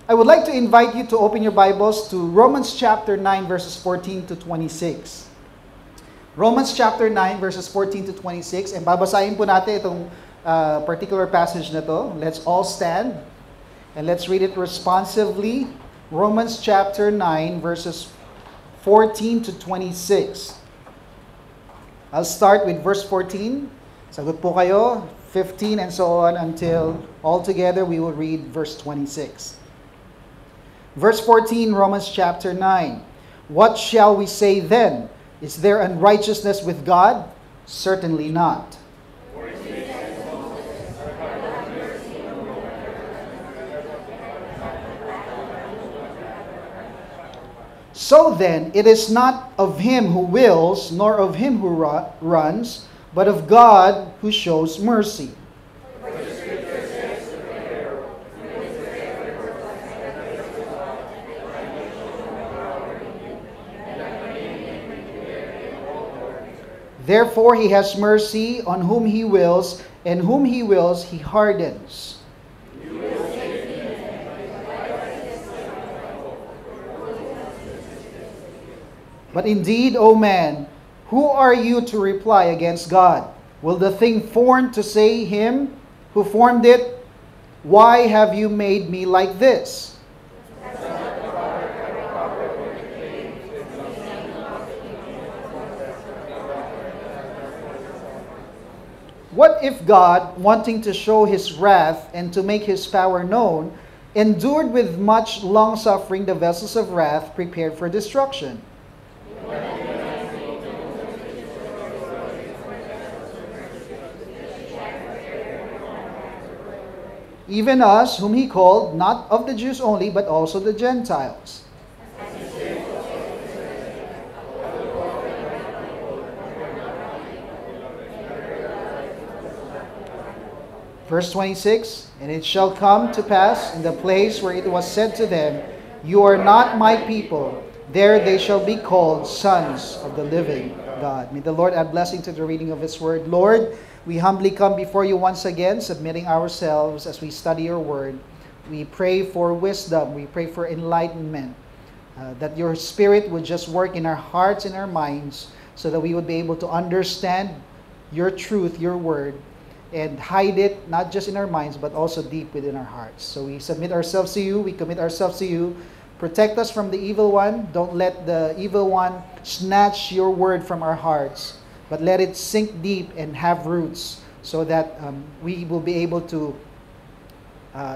I would like to invite you to open your Bibles to Romans chapter 9 verses 14 to 26. Romans chapter 9 verses 14 to 26. And babasahin po natin itong particular passage na to. Let's all stand and let's read it responsively. Romans chapter 9 verses 14 to 26. I'll start with verse 14. Sagot po kayo, 15 and so on until altogether we will read verse 26. Verse 14, Romans chapter 9. What shall we say then? Is there unrighteousness with God? Certainly not. So then, it is not of him who wills, nor of him who runs, but of God who shows mercy. Therefore he has mercy on whom he wills, and whom he wills he hardens. But indeed, O man, who are you to reply against God? Will the thing formed to say him who formed it, why have you made me like this? What if God, wanting to show his wrath and to make his power known, endured with much long-suffering the vessels of wrath prepared for destruction? Even us, whom he called, not of the Jews only, but also the Gentiles. Verse 26, and it shall come to pass in the place where it was said to them, you are not my people, there they shall be called sons of the living God. May the Lord add blessing to the reading of his word. Lord, we humbly come before you once again, submitting ourselves as we study your word. We pray for wisdom, we pray for enlightenment, that your spirit would just work in our hearts and our minds so that we would be able to understand your truth, your word, and hide it not just in our minds but also deep within our hearts. So we submit ourselves to you, we commit ourselves to you. Protect us from the evil one. Don't let the evil one snatch your word from our hearts, but let it sink deep and have roots so that we will be able to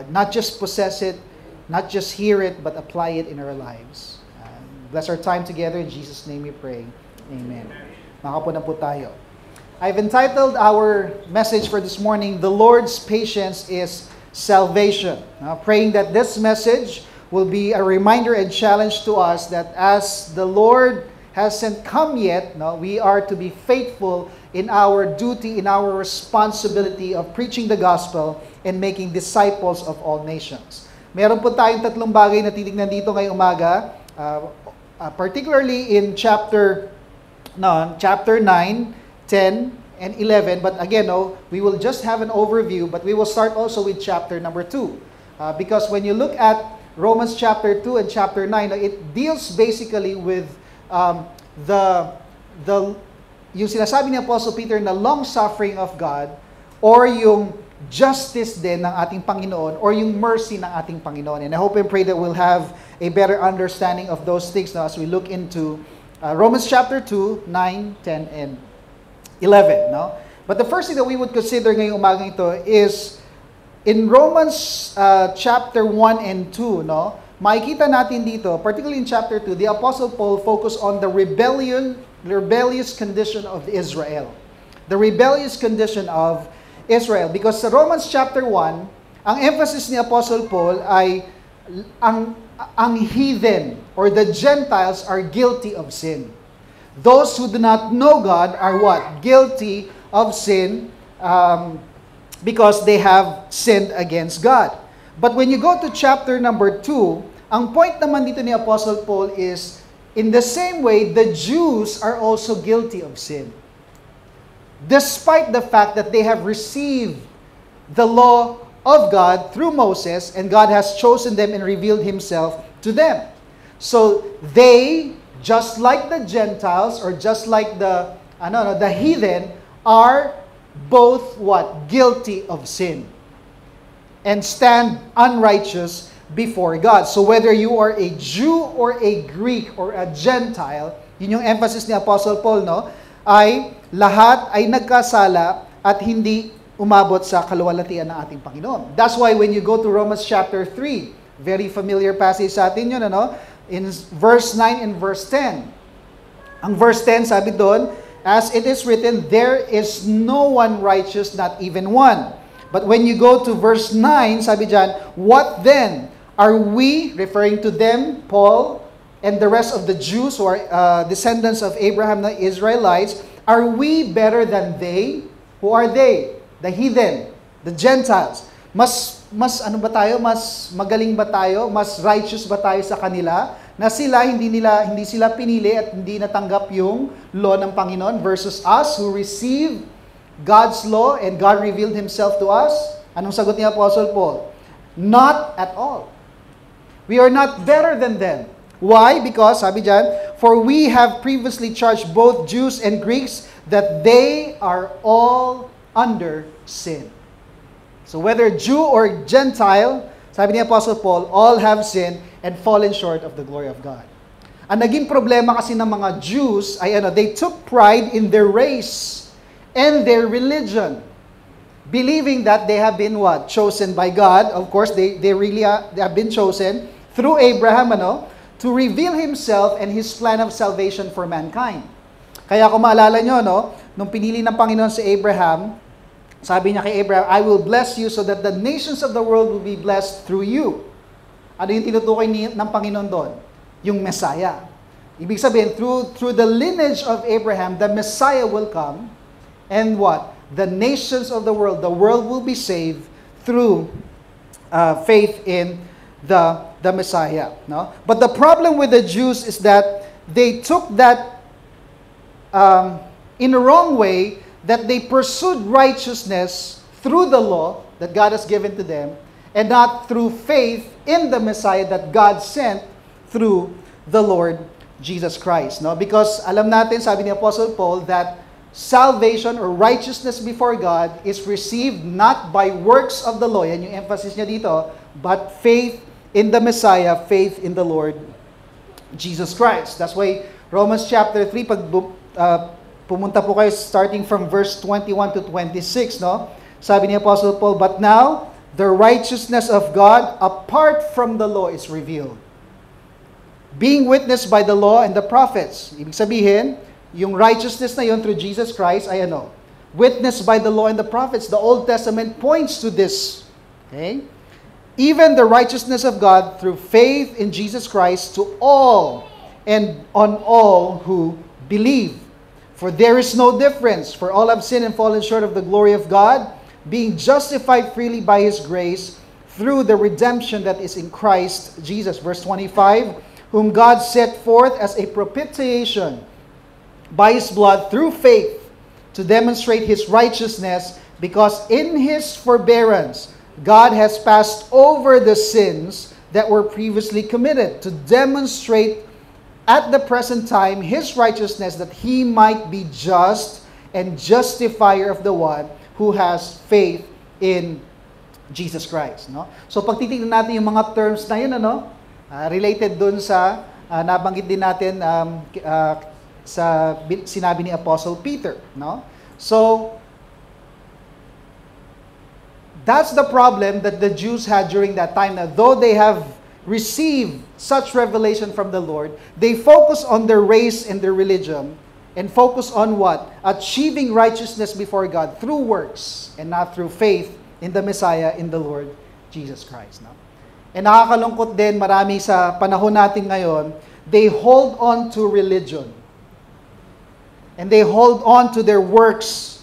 not just possess it, not just hear it, but apply it in our lives. Bless our time together. In Jesus' name we pray. Amen. Makaupo na po tayo. I've entitled our message for this morning, The Lord's Patience is Salvation. Praying that this message will be a reminder and challenge to us that as the Lord hasn't come yet, we are to be faithful in our duty, in our responsibility of preaching the gospel and making disciples of all nations. Meron po tayong tatlong bagay na titignan dito ngayong umaga, particularly in chapter 9, 10, and 11. But again, we will just have an overview, but we will start also with chapter number 2. Because when you look at Romans chapter 2 and chapter 9, it deals basically with yung sinasabi ni Apostle Peter na long-suffering of God, or yung justice din ng ating Panginoon, or yung mercy ng ating Panginoon. And I hope and pray that we'll have a better understanding of those things now as we look into Romans chapter 2, 9, 10, and 11, no? But the first thing that we would consider ngayong umagang ito is in Romans chapter 1 and 2, no? Makikita natin dito, particularly in chapter 2, the Apostle Paul focused on the rebellious condition of Israel. The rebellious condition of Israel. Because sa Romans chapter 1, ang emphasis ni Apostle Paul ay ang heathen or the Gentiles are guilty of sin. Those who do not know God are what? Guilty of sin because they have sinned against God. But when you go to chapter number 2, ang point naman dito ni Apostle Paul is, in the same way, the Jews are also guilty of sin. Despite the fact that they have received the law of God through Moses, and God has chosen them and revealed himself to them. So they, just like the Gentiles or just like the heathen, are both what? Guilty of sin and stand unrighteous before God. So whether you are a Jew or a Greek or a Gentile, yun yung emphasis ni Apostle Paul, no? Ay lahat ay nagkasala at hindi umabot sa kaluwalhatian ng ating Panginoon. That's why when you go to Romans chapter 3, very familiar passage sa atin yun, ano? In verse 9 and verse 10. Ang verse 10, sabi doon, as it is written, there is no one righteous, not even one. But when you go to verse 9, sabi dyan, what then? Are we, referring to them, Paul, and the rest of the Jews who are descendants of Abraham, the Israelites, are we better than they? Who are they? The heathen, the Gentiles. Mas ano ba tayo? Mas magaling ba tayo? Mas righteous ba tayo sa kanila? Na sila, hindi sila pinili at hindi natanggap yung law ng Panginoon versus us who receive God's law and God revealed Himself to us? Anong sagot ni Apostle Paul? Not at all. We are not better than them. Why? Because, sabi dyan, for we have previously charged both Jews and Greeks that they are all under sin. So whether Jew or Gentile, sabi ni Apostle Paul, all have sinned and fallen short of the glory of God. Ang naging problema kasi ng mga Jews ay they took pride in their race and their religion, believing that they have been what? Chosen by God. Of course, they really they have been chosen through Abraham, to reveal Himself and His plan of salvation for mankind. Kaya kung maalala nyo, nung pinili ng Panginoon si Abraham, sabi niya kay Abraham, I will bless you so that the nations of the world will be blessed through you. Ano yung tinutukoy ng Panginoon doon? Yung Messiah. Ibig sabihin, through the lineage of Abraham, the Messiah will come. And what? The nations of the world will be saved through faith in the Messiah. No? But the problem with the Jews is that they took that in a wrong way, that they pursued righteousness through the law that God has given to them, and not through faith in the Messiah that God sent through the Lord Jesus Christ. No? Because alam natin, sabi ni Apostle Paul, that salvation or righteousness before God is received not by works of the law, yan yung emphasis niya dito, but faith in the Messiah, faith in the Lord Jesus Christ. That's why Romans chapter 3, pag pumunta po kayo starting from verse 21 to 26, no? Sabi ni Apostle Paul, but now the righteousness of God apart from the law is revealed, being witnessed by the law and the prophets. Ibig sabihin, yung righteousness na yun through Jesus Christ ay witnessed by the law and the prophets. The Old Testament points to this. Okay? Even the righteousness of God through faith in Jesus Christ to all and on all who believe. For there is no difference, for all have sinned and fallen short of the glory of God, being justified freely by His grace through the redemption that is in Christ Jesus. Verse 25, whom God set forth as a propitiation by His blood through faith to demonstrate His righteousness, because in His forbearance God has passed over the sins that were previously committed, to demonstrate at the present time His righteousness, that He might be just and justifier of the one who has faith in Jesus Christ. No? So pag titignan natin yung mga terms na yun, related dun sa nabanggit din natin sa sinabi ni Apostle Peter. No? So, that's the problem that the Jews had during that time. Now, though they have received such revelation from the Lord, they focus on their race and their religion, and focus on what? Achieving righteousness before God through works, and not through faith in the Messiah, in the Lord Jesus Christ. No? And nakakalungkot din, marami sa panahon natin ngayon, they hold on to religion. And they hold on to their works,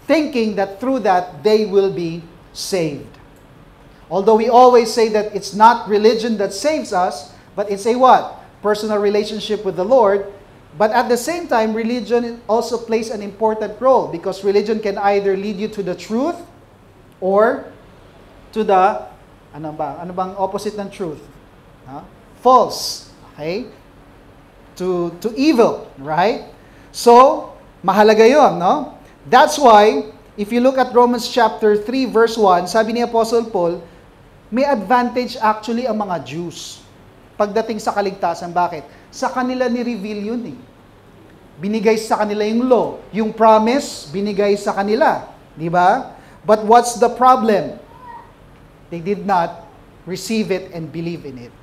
thinking that through that they will be saved. Although we always say that it's not religion that saves us, but it's a what? Personal relationship with the Lord. But at the same time, religion also plays an important role, because religion can either lead you to the truth or to the, ano bang opposite ng truth? False. Okay? To evil, right? So, mahalaga yun, no? That's why, if you look at Romans chapter 3, verse 1, sabi ni Apostle Paul, may advantage actually ang mga Jews pagdating sa kaligtasan. Bakit? Sa kanila ni-reveal yun eh. Binigay sa kanila yung law. Yung promise, binigay sa kanila. Di ba? But what's the problem? They did not receive it and believe in it.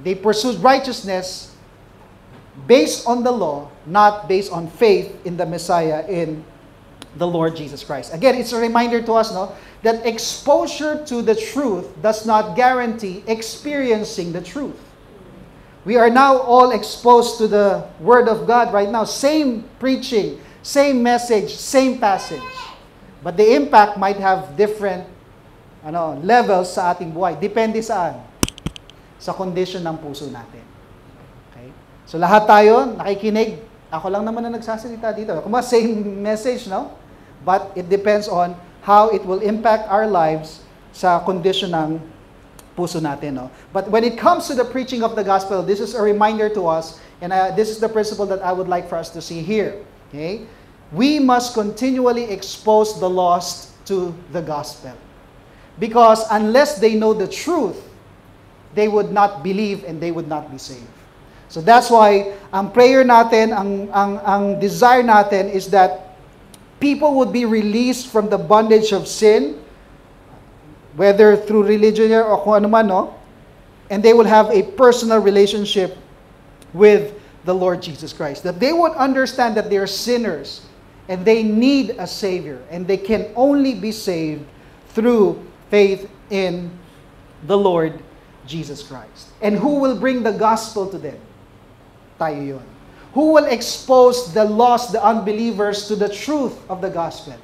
They pursued righteousness based on the law, not based on faith in the Messiah, in the Lord Jesus Christ. Again, it's a reminder to us, no, that exposure to the truth does not guarantee experiencing the truth. We are now all exposed to the Word of God right now. Same preaching, same message, same passage. But the impact might have different levels sa ating buhay. Depende saan? Sa condition ng puso natin. So lahat tayo nakikinig. Ako lang naman na nagsasalita dito. Same message, no? But it depends on how it will impact our lives sa condition ng puso natin, no? But when it comes to the preaching of the gospel, this is a reminder to us, and this is the principle that I would like for us to see here. Okay? We must continually expose the lost to the gospel. Because unless they know the truth, they would not believe and they would not be saved. So that's why ang prayer natin, ang desire natin is that people would be released from the bondage of sin, whether through religion or kung ano man, no? And they will have a personal relationship with the Lord Jesus Christ. That they would understand that they are sinners and they need a Savior, and they can only be saved through faith in the Lord Jesus Christ. And who will bring the gospel to them? Tayo yun. Who will expose the lost, the unbelievers to the truth of the gospel?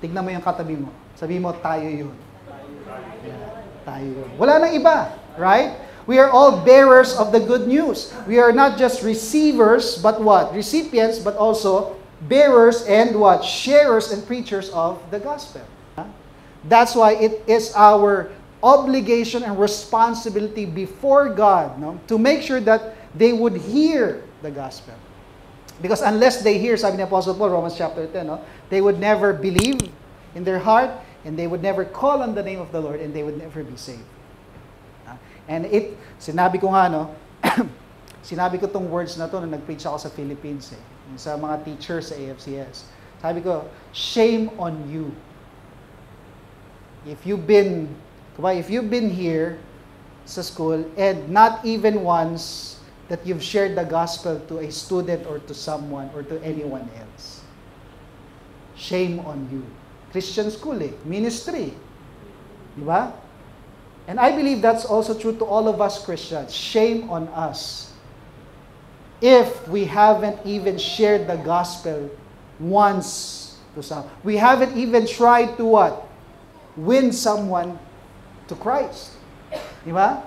Tignan mo yung katabi mo. Sabi mo, tayo yun. Yeah, tayo yun. Wala nang iba, right? We are all bearers of the good news. We are not just receivers, but what? Recipients, but also bearers and what? Sharers and preachers of the gospel. That's why it is our obligation and responsibility before God, no, to make sure that they would hear the gospel. Because unless they hear, sabi ni Apostle Paul, Romans chapter 10, no, they would never believe in their heart, and they would never call on the name of the Lord, and they would never be saved. And sinabi ko nga, no, sinabi ko tong words na to nung nag-preach ako sa Philippines, sa mga teachers sa AFCS. Sabi ko, shame on you. If you've been here sa school and not even once that you've shared the gospel to a student or to someone or to anyone else. Shame on you. Christian school ministry. Di ba? And I believe that's also true to all of us Christians. Shame on us if we haven't even shared the gospel once to someone. We haven't even tried to what? Win someone to Christ. Di ba?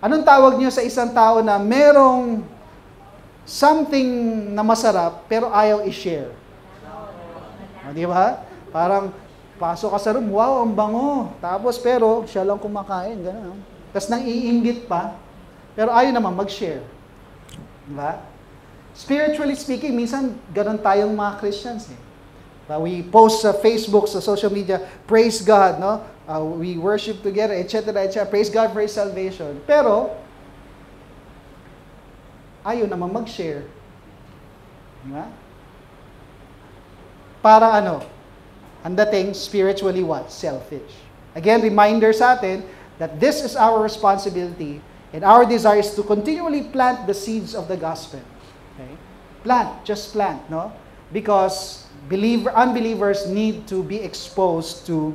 Anong tawag niyo sa isang tao na merong something na masarap pero ayaw i-share? Di ba? Parang pasok ka sa room, wow, ang bango. Tapos pero siya lang kumakain, gano'n. Tapos nang iinggit pa, pero ayaw naman mag-share. Di ba? Spiritually speaking, minsan gano'n tayong mga Christians We post sa Facebook, sa social media, praise God, no? We worship together, etc., etc. Praise God for His salvation. Pero, ayaw naman mag-share. Diba? Para ano? Ang dating, spiritually what? Selfish. Again, reminder sa atin that this is our responsibility and our desire is to continually plant the seeds of the gospel. Okay? Plant, just plant, no? Because unbelievers need to be exposed to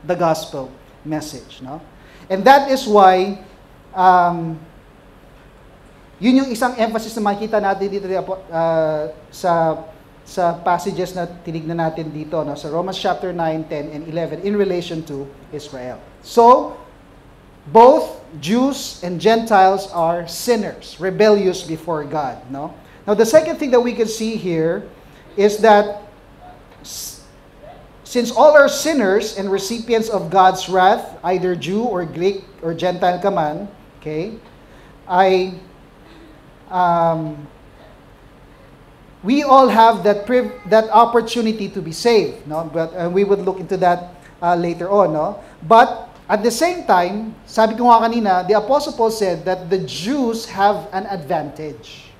the gospel message, no? And that is why yun yung isang emphasis na makikita natin dito sa passages na tinignan natin dito, no? Sa Romans chapter 9, 10, and 11 in relation to Israel. So, both Jews and Gentiles are sinners, rebellious before God, no? Now, the second thing that we can see here is that since all are sinners and recipients of God's wrath, either Jew or Greek or Gentile ka man, okay, we all have that opportunity to be saved, no? But we would look into that later on, no? But at the same time, sabi ko nga kanina, the Apostle Paul said that the Jews have an advantage.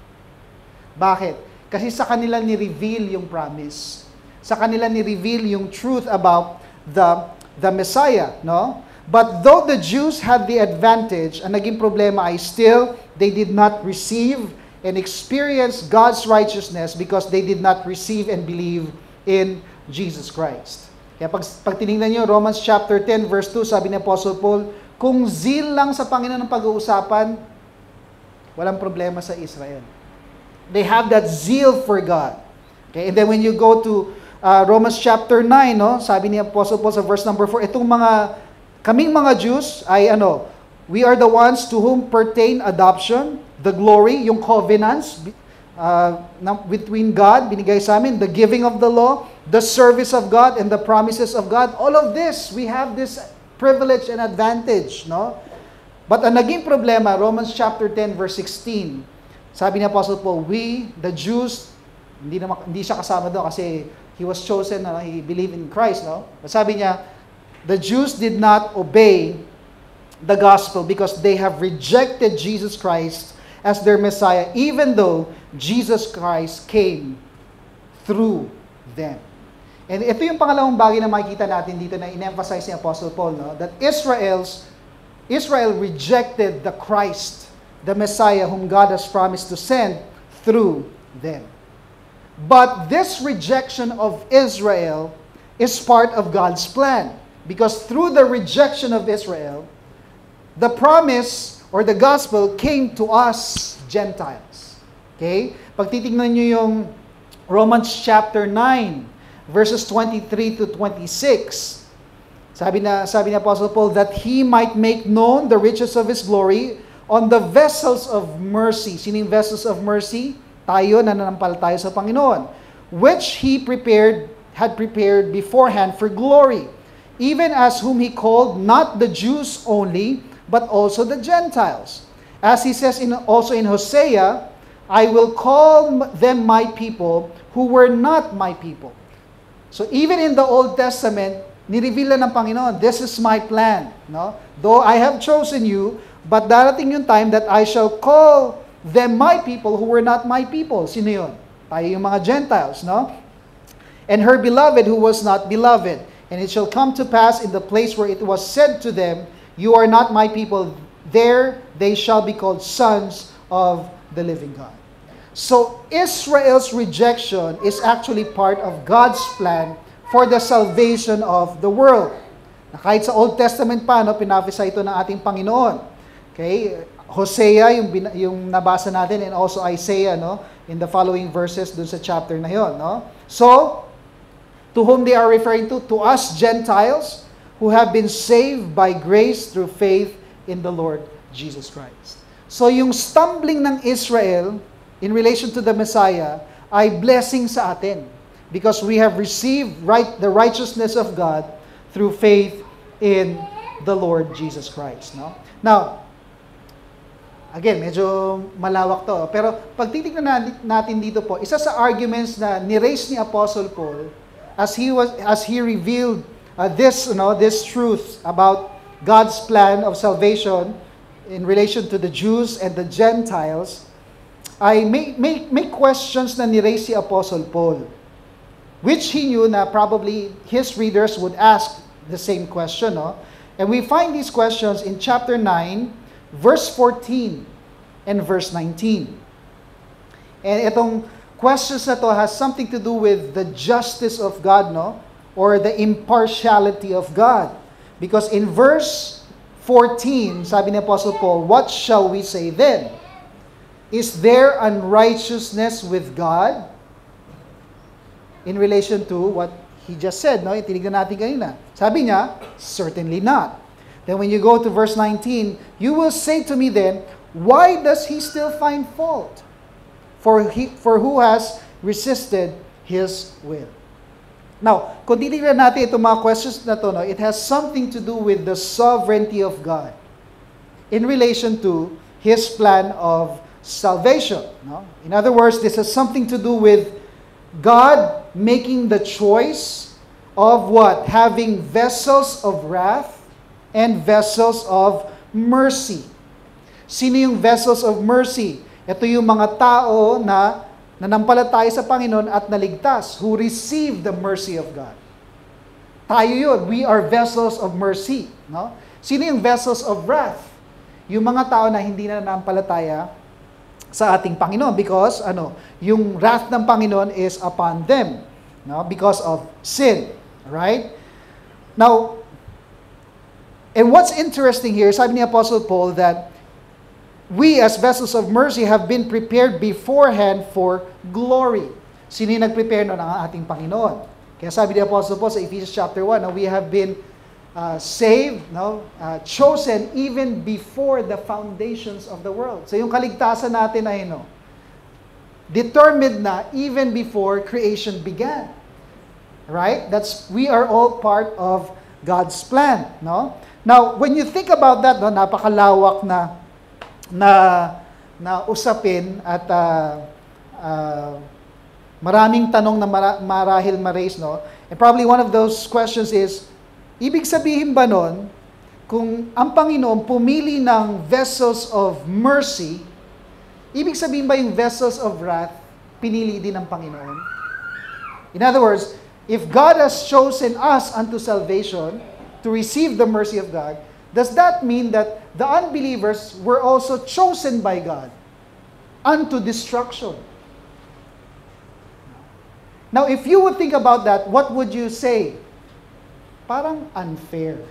Bakit? Kasi sa kanila ni-reveal yung promise. Sa kanila ni-reveal yung truth about the Messiah, no? But though the Jews had the advantage, ang naging problema ay still, they did not receive and experience God's righteousness because they did not receive and believe in Jesus Christ. Kaya pag tinignan nyo, Romans chapter 10 verse 2, sabi ni Apostle Paul, kung zeal lang sa Panginoon ang pag-uusapan, walang problema sa Israel. They have that zeal for God. Okay? And then when you go to Romans chapter 9, no, sabi ni Apostle Paul sa verse number 4, kaming mga Jews ay we are the ones to whom pertain adoption, the glory, yung covenants between God, binigay sa amin, the giving of the law, the service of God, and the promises of God. All of this, we have this privilege and advantage, no? But ang naging problema, Romans chapter 10, verse 16, sabi ni Apostle Paul, we, the Jews, hindi siya kasama doon kasi he was chosen, he believed in Christ, no? But sabi niya, the Jews did not obey the gospel because they have rejected Jesus Christ as their Messiah, even though Jesus Christ came through them. And ito yung pangalawang bagay na makikita natin dito na in-emphasize ni Apostle Paul, no? That Israel rejected the Christ, the Messiah whom God has promised to send through them. But this rejection of Israel is part of God's plan. Because through the rejection of Israel, the promise or the gospel came to us, Gentiles. Okay? Pag titignan nyo yung Romans chapter 9, verses 23 to 26, sabi ni Apostle Paul, that he might make known the riches of his glory on the vessels of mercy. Sining vessels of mercy? Tayo, nananampalataya sa Panginoon. Which he had prepared beforehand for glory. Even as whom he called not the Jews only, but also the Gentiles. As he says also in Hosea, I will call them my people who were not my people. So even in the Old Testament, nireveal na ng Panginoon, this is my plan. No? Though I have chosen you, but darating yung time that I shall call them my people who were not my people. Sino yun? Tayo yung mga Gentiles, no? And her beloved who was not beloved. And it shall come to pass in the place where it was said to them, you are not my people, there they shall be called sons of the living God. So Israel's rejection is actually part of God's plan for the salvation of the world. Na kahit sa Old Testament pa, pinapisa ito ng ating Panginoon. Okay? Hosea, yung nabasa natin, and also Isaiah, no? In the following verses dun sa chapter na yon, no? So, to whom they are referring to us Gentiles who have been saved by grace through faith in the Lord Jesus Christ. So yung stumbling ng Israel in relation to the Messiah ay blessing sa atin because we have received the righteousness of God through faith in the Lord Jesus Christ. No? Now, again, medyo malawak to. Pero pag titignan natin dito po, isa sa arguments na ni-raise ni Apostle Paul as he revealed this truth about God's plan of salvation in relation to the Jews and the Gentiles, ay may questions na ni-raise si Apostle Paul, which he knew na probably his readers would ask the same question. No? And we find these questions in chapter 9, verse 14 and verse 19. And itong questions na to has something to do with the justice of God, no? Or the impartiality of God. Because in verse 14, sabi ni Apostle Paul, what shall we say then? Is there unrighteousness with God? In relation to what he just said, no? Tinignan natin kanina. Sabi niya, certainly not. Then when you go to verse 19, you will say to me then, why does he still find fault? For who has resisted his will? Now, kung titignan natin itong mga questions na to, no, it has something to do with the sovereignty of God in relation to His plan of salvation. No? In other words, this has something to do with God making the choice of what? Having vessels of wrath and vessels of mercy. Sino yung vessels of mercy? Ito yung mga tao na nanampalataya sa Panginoon at naligtas, who receive the mercy of God. Tayo yun. We are vessels of mercy. No? Sino yung vessels of wrath? Yung mga tao na hindi na nanampalataya sa ating Panginoon because yung wrath ng Panginoon is upon them, no? Because of sin. Right? Now, and what's interesting here, sabi ni Apostle Paul that we as vessels of mercy have been prepared beforehand for glory. Sino yung nag-prepare nun? Ang ating Panginoon. Kaya sabi ni Apostle Paul sa Ephesians chapter 1, we have been saved, chosen even before the foundations of the world. So yung kaligtasan natin ay determined na even before creation began. Right? We are all part of God's plan. No? Now, when you think about that, napakalawak na usapin at maraming tanong na marahil ma-raise, no? And probably one of those questions is, ibig sabihin ba nun, kung ang Panginoon pumili ng vessels of mercy, ibig sabihin ba yung vessels of wrath, pinili din ng Panginoon? In other words, if God has chosen us unto salvation, to receive the mercy of God, does that mean that the unbelievers were also chosen by God unto destruction? Now, if you would think about that, what would you say? Parang unfair.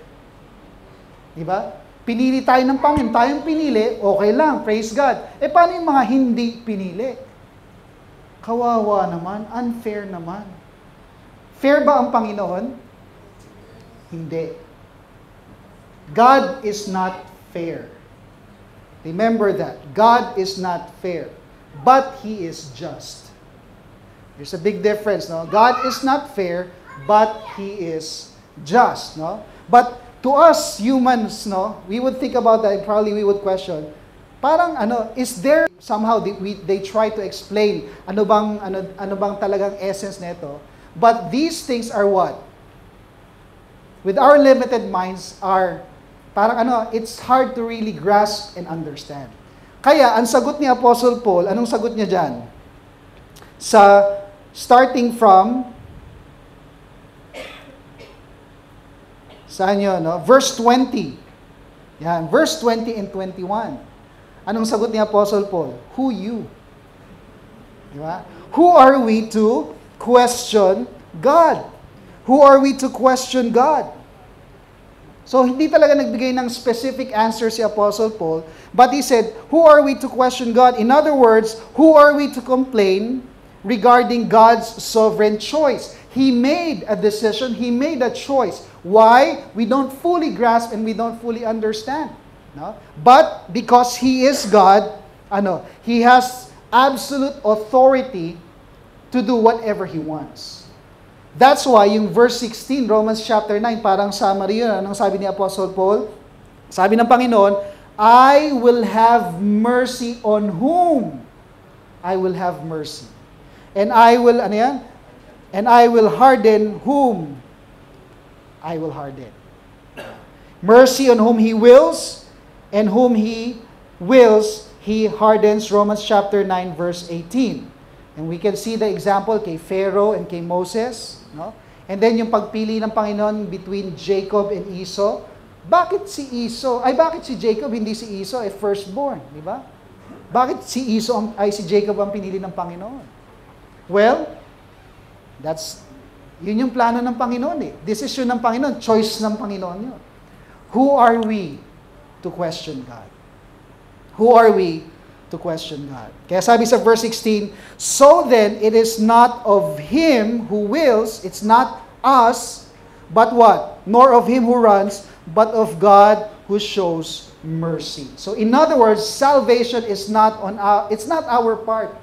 Diba? Pinili tayo ng Panginoon, tayong pinili, okay lang, praise God. Paano yung mga hindi pinili? Kawawa naman, unfair naman. Fair ba ang Panginoon? Hindi. God is not fair. Remember that. God is not fair. But He is just. There's a big difference, no? God is not fair, but He is just, no? But to us humans, no, we would think about that and probably we would question, parang is there somehow they try to explain ano bang talagang essence nito? But these things are what? With our limited minds are parang it's hard to really grasp and understand. Kaya ang sagot ni Apostle Paul, anong sagot niya diyan? Starting from saan yun, no? Verse 20. Yan, verse 20 and 21. Anong sagot ni Apostle Paul? Who you? Di ba? Who are we to question God? Who are we to question God? So, hindi talaga nagbigay ng specific answer si Apostle Paul, but he said, who are we to question God? In other words, who are we to complain regarding God's sovereign choice? He made a decision, He made a choice. Why? We don't fully grasp and we don't fully understand. No? But because He is God, He has absolute authority to do whatever He wants. That's why yung verse 16, Romans chapter 9, parang summary yun. Anong sabi ni Apostle Paul? Sabi ng Panginoon, I will have mercy on whom I will have mercy. And I will, And I will harden whom I will harden. Mercy on whom He wills, and whom He wills, He hardens. Romans chapter 9, verse 18. And we can see the example kay Pharaoh and kay Moses. No? And then yung pagpili ng Panginoon between Jacob and Esau. Bakit si Jacob, hindi si Esau, firstborn? Di ba? Bakit si Jacob ang pinili ng Panginoon? Well, yun yung plano ng Panginoon . Decision ng Panginoon, choice ng Panginoon yun. Who are we to question God? Who are we to question God? Kaya sabi sa verse 16, so then it is not of him who wills, it's not us, but what? Nor of him who runs, but of God who shows mercy. So in other words, salvation is it's not our part,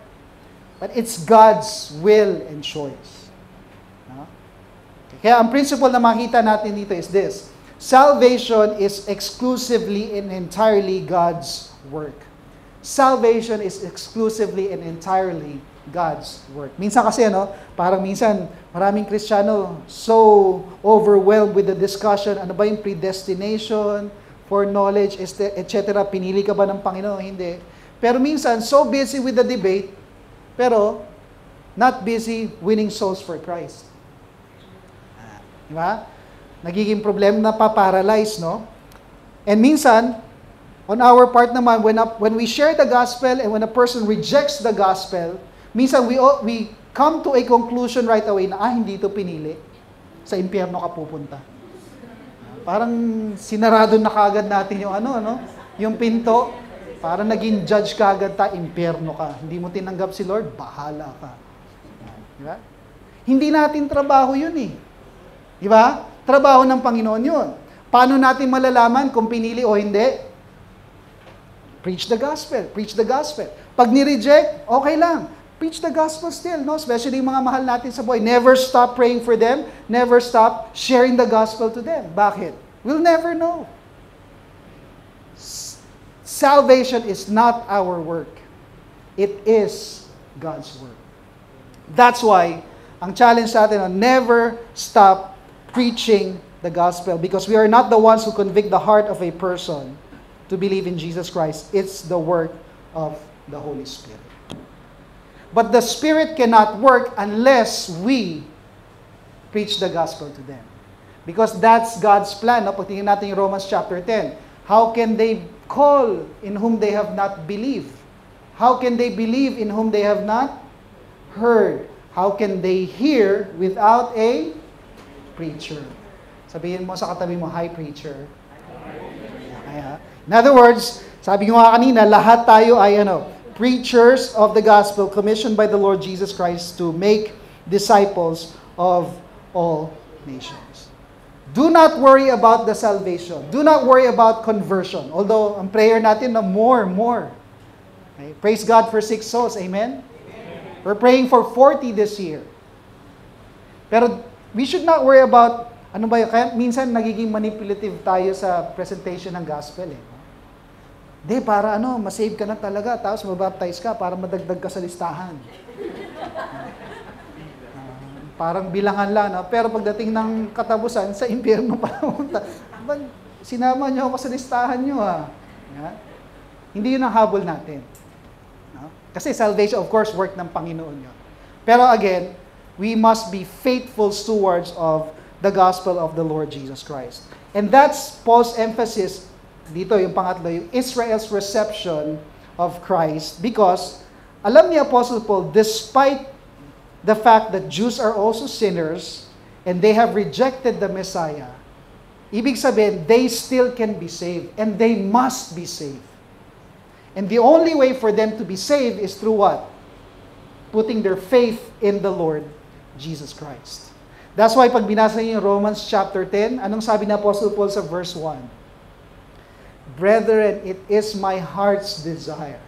but it's God's will and choice. No? Kaya ang principle na makita natin dito is this. Salvation is exclusively and entirely God's work. Salvation is exclusively and entirely God's work. Minsan kasi, parang minsan, maraming Kristiyano so overwhelmed with the discussion, ano ba yung predestination, foreknowledge, etc. Pinili ka ba ng Panginoon? Hindi. Pero minsan, so busy with the debate, pero not busy winning souls for Christ. Diba? Nagiging problem na pa-paralyze, no? And minsan, on our part naman, when we share the gospel and when a person rejects the gospel, minsan we come to a conclusion right away na, hindi ito pinili. Sa impyerno ka pupunta. Parang sinarado na kagad natin yung yung pinto. Parang naging judge kagad impyerno ka. Hindi mo tinanggap si Lord, bahala ka. Diba? Hindi natin trabaho yun eh. Diba? Trabaho ng Panginoon yun. Paano natin malalaman kung pinili o hindi? Preach the gospel. Preach the gospel. Pag ni-reject, okay lang. Preach the gospel still, no? Especially yung mga mahal natin sa buhay. Never stop praying for them. Never stop sharing the gospel to them. Bakit? We'll never know. Salvation is not our work. It is God's work. That's why, ang challenge sa atin, never stop preaching the gospel, because we are not the ones who convict the heart of a person to believe in Jesus Christ. It's the work of the Holy Spirit. But the Spirit cannot work unless we preach the gospel to them. Because that's God's plan. Pag tingnan natin yung Romans chapter 10, how can they call in whom they have not believed? How can they believe in whom they have not heard? How can they hear without a preacher? Sabihin mo sa katabi mo, hi preacher. In other words, sabi ko nga kanina, lahat tayo ay preachers of the gospel commissioned by the Lord Jesus Christ to make disciples of all nations. Do not worry about the salvation. Do not worry about conversion. Although, ang prayer natin na more. Okay? Praise God for 6 souls. Amen? We're praying for 40 this year. Pero we should not worry about, kaya minsan nagiging manipulative tayo sa presentation ng gospel eh. Hindi, para masave ka na talaga, tapos mabaptize ka para madagdag ka sa listahan. Parang bilangan lang, pero pagdating ng katapusan, sa impyerno pa pumunta. Sinama niyo ako sa listahan niyo Hindi yun ang habol natin. Kasi salvation, of course, work ng Panginoon yun. Pero again, we must be faithful stewards of the gospel of the Lord Jesus Christ. And that's Paul's emphasis dito, yung pangatlo, yung Israel's reception of Christ. Because, alam ni Apostle Paul, despite the fact that Jews are also sinners and they have rejected the Messiah, ibig sabihin, they still can be saved and they must be saved. And the only way for them to be saved is through what? Putting their faith in the Lord Jesus Christ. That's why pag binasa niyo yung Romans chapter 10, anong sabi ni Apostle Paul sa verse 1? Brethren, it is my heart's desire.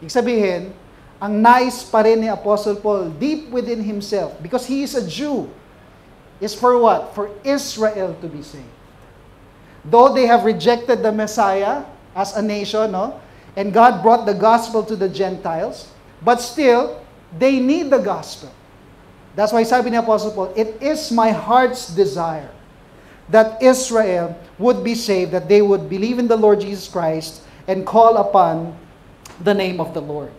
Ibig sabihin, ang nais pa rin ni Apostle Paul deep within himself, because he is a Jew, is for what? For Israel to be saved. Though they have rejected the Messiah as a nation, and God brought the gospel to the Gentiles, but still, they need the gospel. That's why sabi ni Apostle Paul, it is my heart's desire that Israel would be saved, that they would believe in the Lord Jesus Christ and call upon the name of the Lord.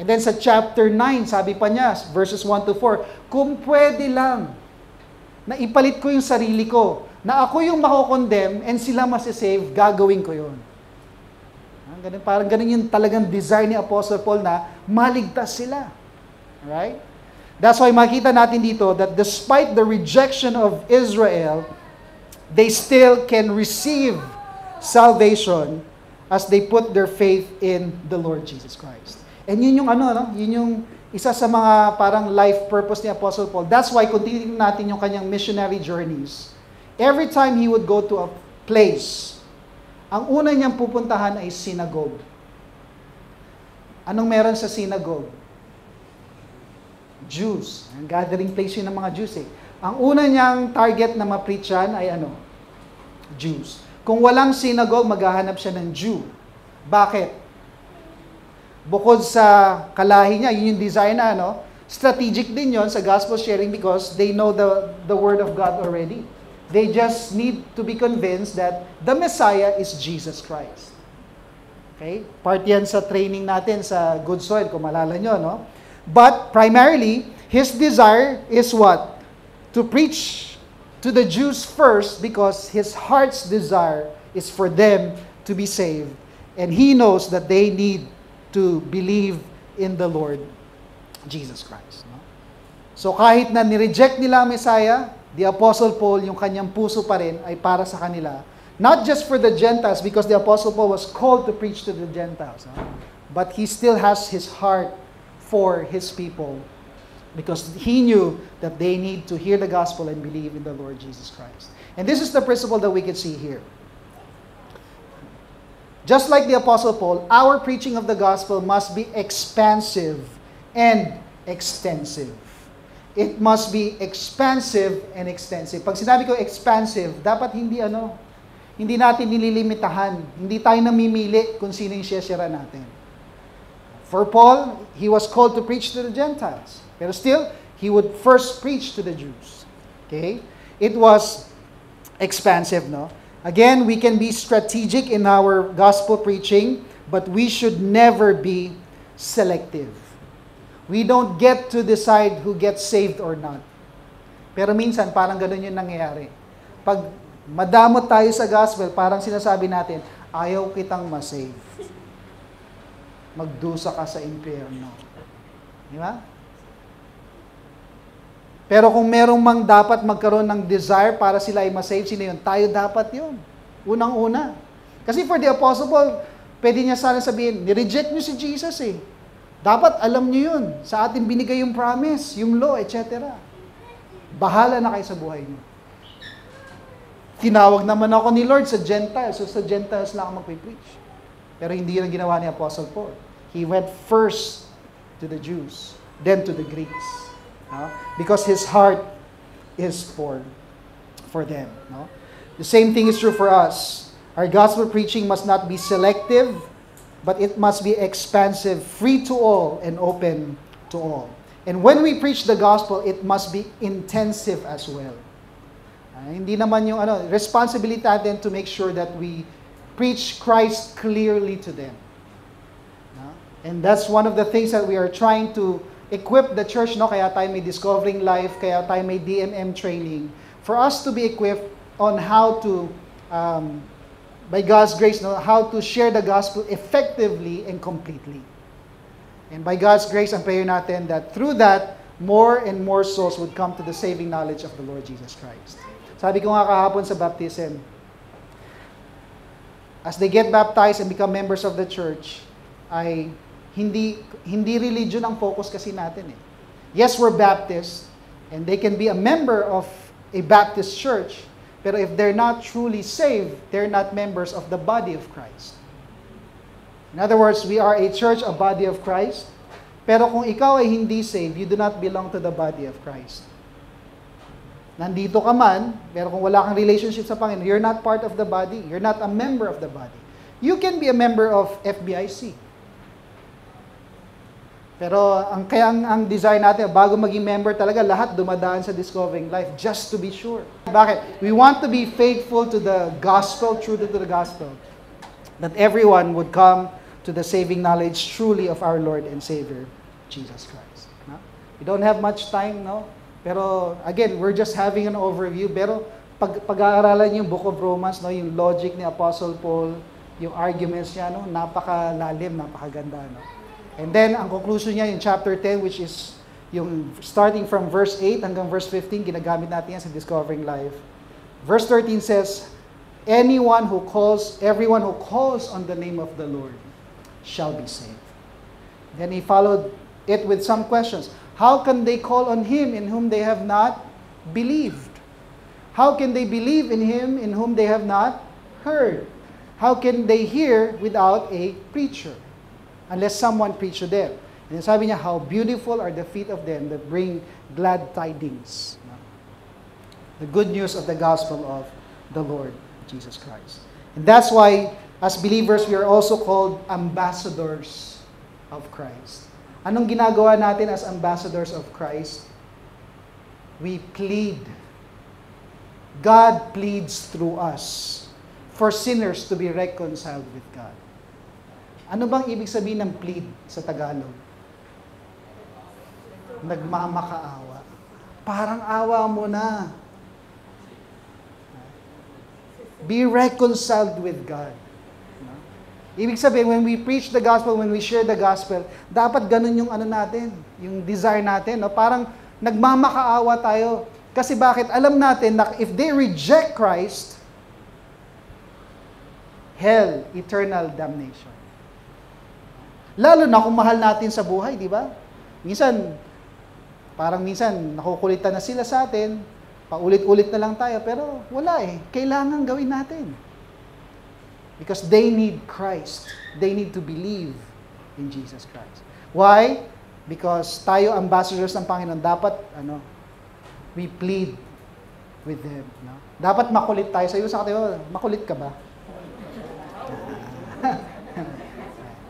And then sa chapter 9, sabi pa niya, verses 1 to 4, kung pwede lang na ipalit ko yung sarili ko, na ako yung makokondemn and sila masisave, gagawin ko yun. Parang ganun yung talagang desire ni Apostle Paul na maligtas sila. Right? That's why makita natin dito that despite the rejection of Israel, they still can receive salvation as they put their faith in the Lord Jesus Christ. And yun yung yun yung isa sa mga parang life purpose ni Apostle Paul. That's why kung titignan natin yung kanyang missionary journeys, every time he would go to a place, ang una niyang pupuntahan ay synagogue. Anong meron sa synagogue? Jews. Ang gathering place yun ng mga Jews eh. Ang una niyang target na ma-preach yan ay ano? Jews. Kung walang synagogue, maghahanap siya ng Jew. Bakit? Bukod sa kalahi niya, yun yung desire na ano, strategic din yon sa gospel sharing because they know the word of God already. They just need to be convinced that the Messiah is Jesus Christ. Okay? Part yan sa training natin sa Good Soil, kung malala nyo, no? But primarily, his desire is what? To preach to the Jews first because his heart's desire is for them to be saved. And he knows that they need to believe in the Lord Jesus Christ. No? So kahit na nireject nila ang Messiah, the Apostle Paul, yung kanyang puso pa rin ay para sa kanila. Not just for the Gentiles, because the Apostle Paul was called to preach to the Gentiles. No? But he still has his heart for his people because he knew that they need to hear the gospel and believe in the Lord Jesus Christ. And this is the principle that we can see here. Just like the Apostle Paul, our preaching of the gospel must be expansive and extensive. It must be expansive and extensive. Pag sinabi ko expansive, dapat hindi natin nililimitahan. Hindi tayo namimili kung sino yung share natin. For Paul, he was called to preach to the Gentiles. Pero still, he would first preach to the Jews. Okay? It was expansive, no? Again, we can be strategic in our gospel preaching, but we should never be selective. We don't get to decide who gets saved or not. Pero minsan, parang ganun yung nangyayari. Pag madamot tayo sa gospel, parang sinasabi natin, ayaw kitang masave. Magdusa ka sa impyerno. Di ba? Pero kung merong mang dapat magkaroon ng desire para sila ay masave, sino yun? Tayo dapat yun. Unang-una. Kasi for the Apostle Paul, pwede niya sana sabihin, nireject niyo si Jesus eh. Dapat alam niyo yun. Sa atin binigay yung promise, yung law, etc. Bahala na kayo sa buhay niyo. Tinawag naman ako ni Lord sa Gentiles, so sa Gentiles lang ako magpipreach. Pero hindi yun ang ginawa ni Apostle Paul. He went first to the Jews, then to the Greeks. Because his heart is for them. No? The same thing is true for us. Our gospel preaching must not be selective, but it must be expansive, free to all, and open to all. And when we preach the gospel, it must be intensive as well. Hindi naman yung responsibility natin to make sure that we preach Christ clearly to them. And that's one of the things that we are trying to equip the church, no? Kaya tayo may Discovering Life, kaya tayo may DMM training, for us to be equipped on how to, by God's grace, no, how to share the gospel effectively and completely. And by God's grace, ang prayer natin that through that, more and more souls would come to the saving knowledge of the Lord Jesus Christ. Sabi ko nga kahapon sa baptism, as they get baptized and become members of the church, ay hindi religion ang focus kasi natin eh. Yes, we're Baptist, and they can be a member of a Baptist church, pero if they're not truly saved, they're not members of the body of Christ. In other words, we are a church, a body of Christ, pero kung ikaw ay hindi saved, you do not belong to the body of Christ. Nandito ka man, pero kung wala kang relationship sa Panginoon, you're not part of the body. You're not a member of the body. You can be a member of FBIC. Pero ang desire natin, bago maging member talaga, lahat dumadaan sa Discovering Life, just to be sure. Bakit? We want to be faithful to the gospel, true to the gospel. That everyone would come to the saving knowledge truly of our Lord and Savior, Jesus Christ. No? We don't have much time, no? Pero again, we're just having an overview. Pero pag-aaralan yung Book of Romans, no, yung logic ni Apostle Paul, yung arguments niya, no, napakalalim, napakaganda, no? And then, ang conclusion niya, yung chapter 10, which is yung starting from verse 8 hanggang verse 15, ginagamit natin yan sa Discovering Life. Verse 13 says, everyone who calls on the name of the Lord shall be saved. Then he followed it with some questions. How can they call on Him in whom they have not believed? How can they believe in Him in whom they have not heard? How can they hear without a preacher? Unless someone preach to them. And sabi niya, how beautiful are the feet of them that bring glad tidings. The good news of the gospel of the Lord Jesus Christ. And that's why, as believers, we are also called ambassadors of Christ. Anong ginagawa natin as ambassadors of Christ? We plead. God pleads through us for sinners to be reconciled with God. Ano bang ibig sabihin ng plead sa Tagalog? Nagmamakaawa. Parang awa mo na. Be reconciled with God. Ibig sabihin, when we preach the gospel, when we share the gospel, dapat ganun yung ano natin, yung desire natin. No? Parang nagmamakaawa tayo. Kasi bakit? Alam natin na if they reject Christ, hell, eternal damnation. Lalo na kung mahal natin sa buhay, di ba? Minsan nakukulitan na sila sa atin, paulit-ulit na lang tayo, pero wala eh. Kailangan gawin natin. Because they need Christ. They need to believe in Jesus Christ. Why? Because tayo ambassadors ng Panginoon, dapat we plead with them. No? Dapat makulit tayo. Sa iyo, makulit ka ba?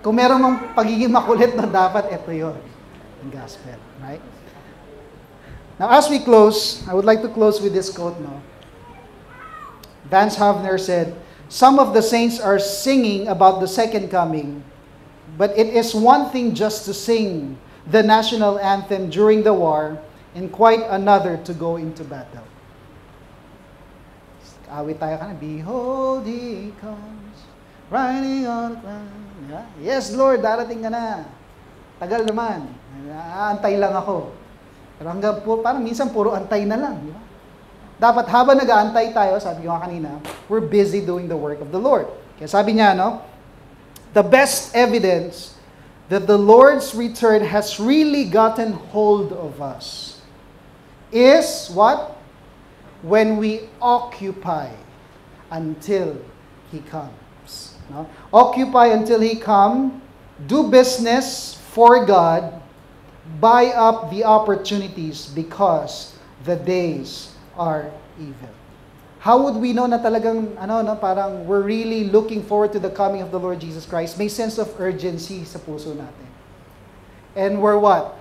Kung meron mong pagiging makulit, no, dapat ito yun. Ang gospel. Right? Now, as we close, I would like to close with this quote. No? Vance Havner said, "Some of the saints are singing about the second coming, but it is one thing just to sing the national anthem during the war, and quite another to go into battle." Awit tayo ka na, "Behold, He comes, riding on the cloud." Yeah? Yes, Lord, darating ka na. Tagal naman. Aantay lang ako. Pero parang minsan puro antay na lang. Di ba? Dapat habang nag-aantay tayo, sabi ko nga kanina, we're busy doing the work of the Lord. Kaya sabi niya, the best evidence that the Lord's return has really gotten hold of us is what? When we occupy until He comes. No? Occupy until He come, do business for God, buy up the opportunities because the days are evil. How would we know na talagang parang we're really looking forward to the coming of the Lord Jesus Christ? May sense of urgency sa puso natin. And we're what?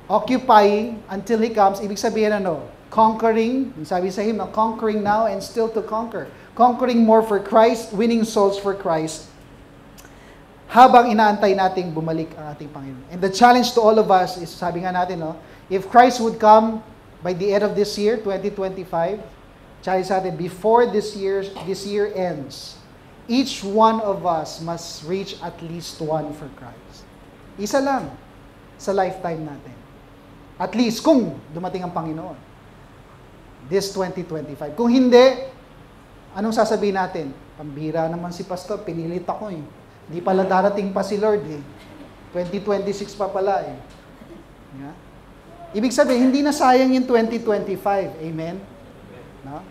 Occupying until He comes. Ibig sabihin conquering, sabi sa hymn, conquering now and still to conquer. Conquering more for Christ, winning souls for Christ, habang inaantay nating bumalik ang ating Panginoon. And the challenge to all of us is, sabi nga natin, if Christ would come by the end of this year, 2025, challenge natin, before this year ends, each one of us must reach at least one for Christ. Isa lang sa lifetime natin. At least, kung dumating ang Panginoon. This 2025. Kung hindi, anong sasabihin natin? Pambira naman si Pastor, pinilit ako eh. Hindi pala darating pa si Lord eh. 2026 pa pala eh. Yeah? Ibig sabihin, hindi na sayang yung 2025. Amen? No?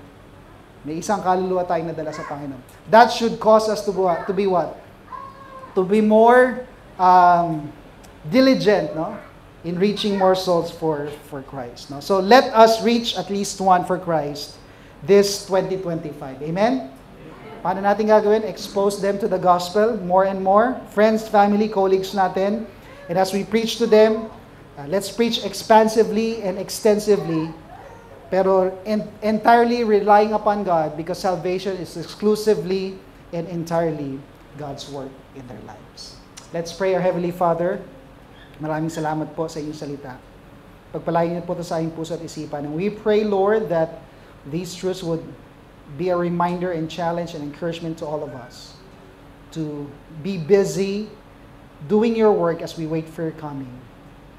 May isang kaluluwa tayong nadala sa Panginoon. That should cause us to be what? To be more diligent, in reaching more souls for Christ. No? So let us reach at least one for Christ this 2025. Amen? Paano natin gagawin? Expose them to the gospel more and more. Friends, family, colleagues natin. And as we preach to them, let's preach expansively and extensively, pero entirely relying upon God, because salvation is exclusively and entirely God's work in their lives. Let's pray. Our Heavenly Father, maraming salamat po sa inyong salita. Pagpalain niyo po ito sa aming puso at isipan. And we pray, Lord, that these truths would be a reminder and challenge and encouragement to all of us to be busy doing your work as we wait for your coming,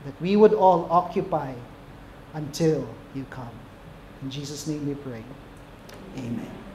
that we would all occupy until you come. In Jesus' name we pray. Amen.